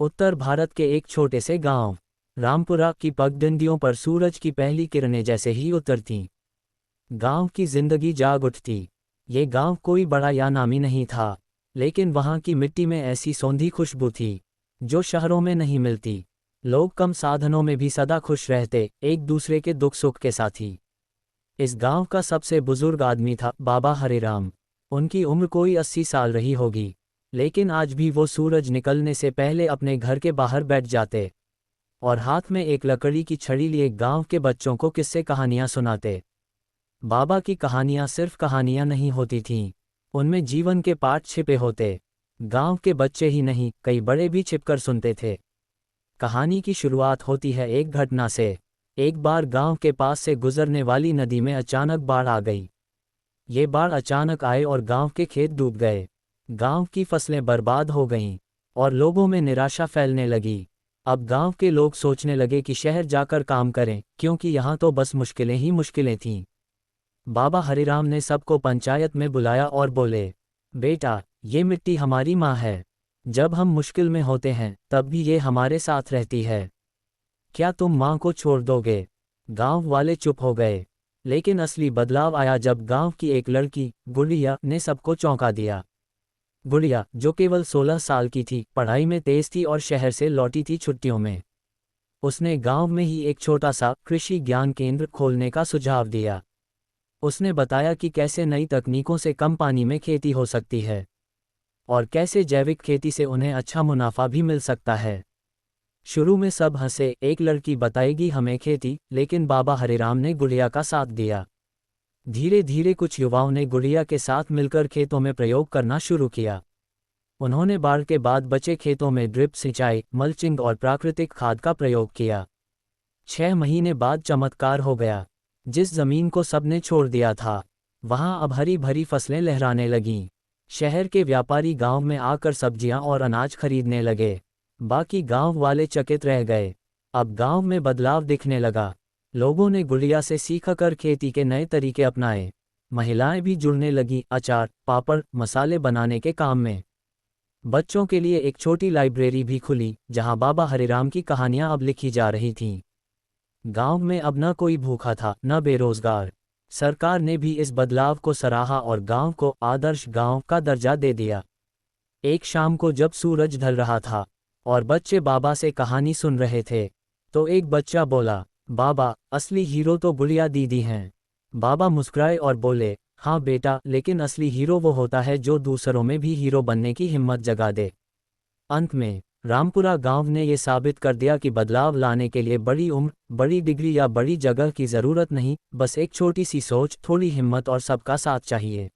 उत्तर भारत के एक छोटे से गांव रामपुरा की पगडंडियों पर सूरज की पहली किरणें जैसे ही उतरतीं, गांव की जिंदगी जाग उठती। ये गांव कोई बड़ा या नामी नहीं था, लेकिन वहां की मिट्टी में ऐसी सौंधी खुशबू थी जो शहरों में नहीं मिलती। लोग कम साधनों में भी सदा खुश रहते, एक दूसरे के दुख सुख के साथी। इस गांव का सबसे बुजुर्ग आदमी था बाबा हरिराम। उनकी उम्र कोई 80 साल रही होगी, लेकिन आज भी वो सूरज निकलने से पहले अपने घर के बाहर बैठ जाते और हाथ में एक लकड़ी की छड़ी लिए गांव के बच्चों को किस्से कहानियां सुनाते। बाबा की कहानियां सिर्फ कहानियां नहीं होती थीं, उनमें जीवन के पाठ छिपे होते। गांव के बच्चे ही नहीं, कई बड़े भी छिपकर सुनते थे। कहानी की शुरुआत होती है एक घटना से। एक बार गांव के पास से गुजरने वाली नदी में अचानक बाढ़ आ गई। ये बाढ़ अचानक आए और गांव के खेत डूब गए। गांव की फसलें बर्बाद हो गईं और लोगों में निराशा फैलने लगी। अब गांव के लोग सोचने लगे कि शहर जाकर काम करें, क्योंकि यहाँ तो बस मुश्किलें ही मुश्किलें थीं। बाबा हरिराम ने सबको पंचायत में बुलाया और बोले, बेटा, ये मिट्टी हमारी माँ है। जब हम मुश्किल में होते हैं तब भी ये हमारे साथ रहती है। क्या तुम माँ को छोड़ दोगे? गांव वाले चुप हो गए। लेकिन असली बदलाव आया जब गांव की एक लड़की गुड़िया ने सबको चौंका दिया। गुड़िया, जो केवल 16 साल की थी, पढ़ाई में तेज थी और शहर से लौटी थी छुट्टियों में। उसने गांव में ही एक छोटा सा कृषि ज्ञान केंद्र खोलने का सुझाव दिया। उसने बताया कि कैसे नई तकनीकों से कम पानी में खेती हो सकती है और कैसे जैविक खेती से उन्हें अच्छा मुनाफा भी मिल सकता है। शुरू में सब हंसे, एक लड़की बताएगी हमें खेती, लेकिन बाबा हरिराम ने गुड़िया का साथ दिया। धीरे धीरे कुछ युवाओं ने गुड़िया के साथ मिलकर खेतों में प्रयोग करना शुरू किया। उन्होंने बाढ़ के बाद बचे खेतों में ड्रिप सिंचाई, मल्चिंग और प्राकृतिक खाद का प्रयोग किया। 6 महीने बाद चमत्कार हो गया। जिस जमीन को सबने छोड़ दिया था, वहां अब हरी भरी फसलें लहराने लगीं। शहर के व्यापारी गांव में आकर सब्जियां और अनाज खरीदने लगे। बाकी गांव वाले चकित रह गए। अब गांव में बदलाव दिखने लगा। लोगों ने गुड़िया से सीखकर खेती के नए तरीके अपनाए। महिलाएं भी जुड़ने लगीं, अचार, पापड़, मसाले बनाने के काम में। बच्चों के लिए एक छोटी लाइब्रेरी भी खुली, जहां बाबा हरिराम की कहानियां अब लिखी जा रही थीं। गांव में अब न कोई भूखा था, न बेरोजगार। सरकार ने भी इस बदलाव को सराहा और गांव को आदर्श गांव का दर्जा दे दिया। एक शाम को जब सूरज ढल रहा था और बच्चे बाबा से कहानी सुन रहे थे, तो एक बच्चा बोला, बाबा, असली हीरो तो गुड़िया दीदी हैं। बाबा मुस्कुराए और बोले, हाँ बेटा, लेकिन असली हीरो वो होता है जो दूसरों में भी हीरो बनने की हिम्मत जगा दे। अंत में रामपुरा गांव ने ये साबित कर दिया कि बदलाव लाने के लिए बड़ी उम्र, बड़ी डिग्री या बड़ी जगह की ज़रूरत नहीं, बस एक छोटी सी सोच, थोड़ी हिम्मत और सबका साथ चाहिए।